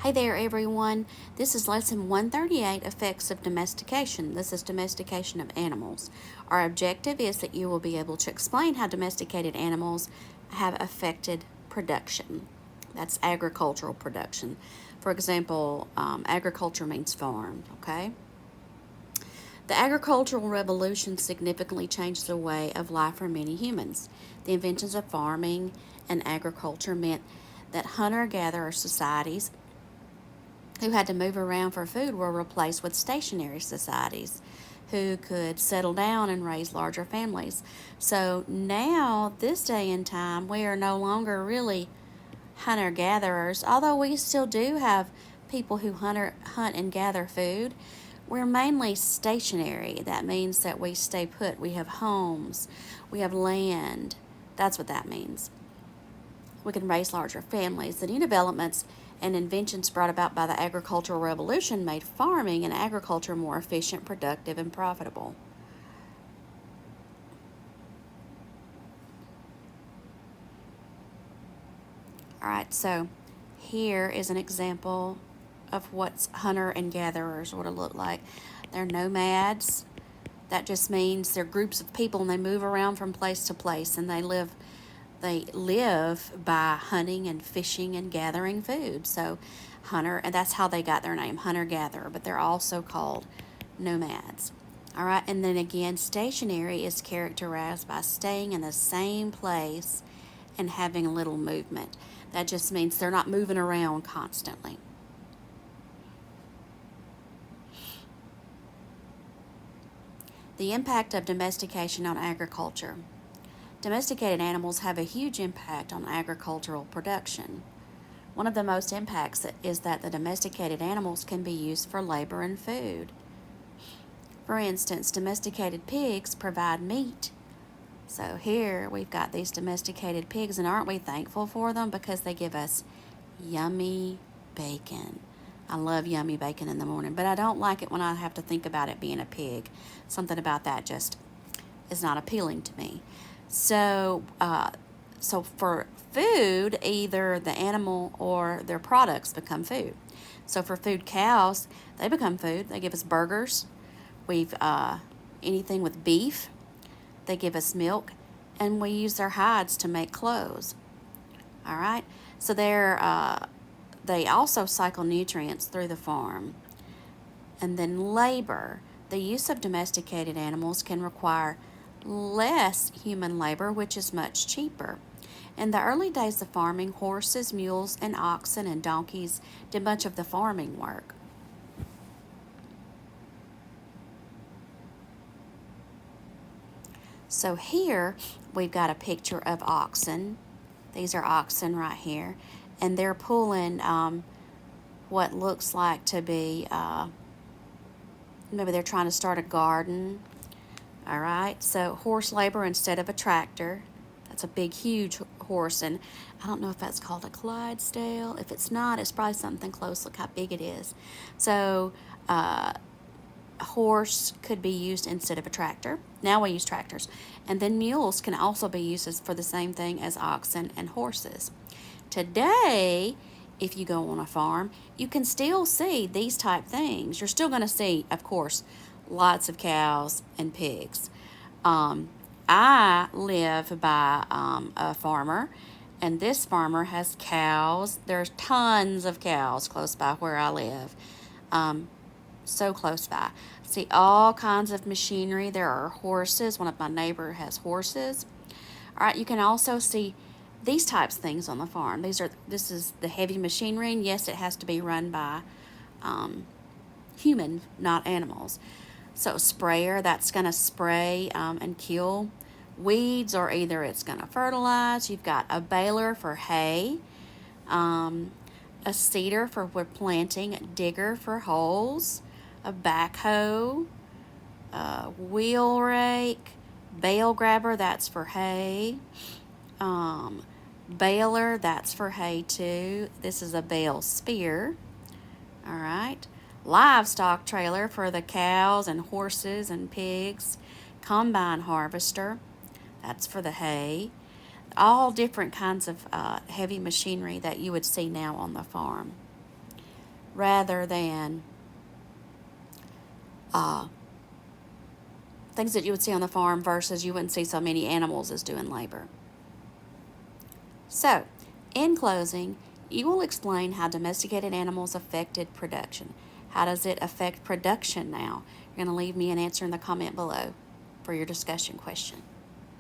Hey there, everyone. This is lesson 138, Effects of Domestication. This is domestication of animals. Our objective is that you will be able to explain how domesticated animals have affected production. That's agricultural production. For example, agriculture means farm, okay? The agricultural revolution significantly changed the way of life for many humans. The inventions of farming and agriculture meant that hunter-gatherer societies who had to move around for food were replaced with stationary societies who could settle down and raise larger families. So now, this day and time, we are no longer really hunter gatherers, although we still do have people who hunt and gather food. We're mainly stationary. That means that we stay put. We have homes, we have land. That's what that means. We can raise larger families. The new developments and inventions brought about by the agricultural revolution made farming and agriculture more efficient, productive, and profitable. All right, so here is an example of what hunter and gatherers would look like. They're nomads. That just means they're groups of people and they move around from place to place and they live by hunting and fishing and gathering food. So hunter, and that's how they got their name, hunter-gatherer, but they're also called nomads. All right, and then again, stationary is characterized by staying in the same place and having little movement. That just means they're not moving around constantly. The impact of domestication on agriculture. Domesticated animals have a huge impact on agricultural production. One of the most impacts is that the domesticated animals can be used for labor and food. For instance, domesticated pigs provide meat. So here we've got these domesticated pigs, and aren't we thankful for them because they give us yummy bacon. I love yummy bacon in the morning, but I don't like it when I have to think about it being a pig. Something about that just is not appealing to me. So for food, either the animal or their products become food. So for food, cows, they become food. They give us burgers. We've anything with beef, they give us milk, and we use their hides to make clothes. All right. So they also cycle nutrients through the farm. And then labor. The use of domesticated animals can require less human labor, which is much cheaper. In the early days of farming, horses, mules, and oxen and donkeys did much of the farming work. So here we've got a picture of oxen. These are oxen right here, and they're pulling what looks like to be maybe they're trying to start a garden. All right, so horse labor instead of a tractor. That's a big, huge horse, and I don't know if that's called a Clydesdale. If it's not, it's probably something close. Look how big it is. So a horse could be used instead of a tractor. Now we use tractors. And then mules can also be used for the same thing as oxen and horses. Today, if you go on a farm, you can still see these type things. You're still going to see, of course, lots of cows and pigs. I live by a farmer, and this farmer has cows. There's tons of cows close by where I live. So close by. See all kinds of machinery. There are horses. One of my neighbors has horses. All right, you can also see these types of things on the farm. This is the heavy machinery, and yes, it has to be run by human, not animals. So sprayer, that's going to spray and kill weeds, or either it's going to fertilize. You've got a baler for hay, a seeder for wood planting, digger for holes, a backhoe, a wheel rake, bale grabber, that's for hay, baler, that's for hay too. This is a bale spear. All right. Livestock trailer for the cows and horses and pigs. Combine harvester, that's for the hay. All different kinds of heavy machinery that you would see now on the farm. rather than uh, things that you would see on the farm versus you wouldn't see so many animals as doing labor. So, in closing, you will explain how domesticated animals affected production. How does it affect production now? You're going to leave me an answer in the comment below for your discussion question.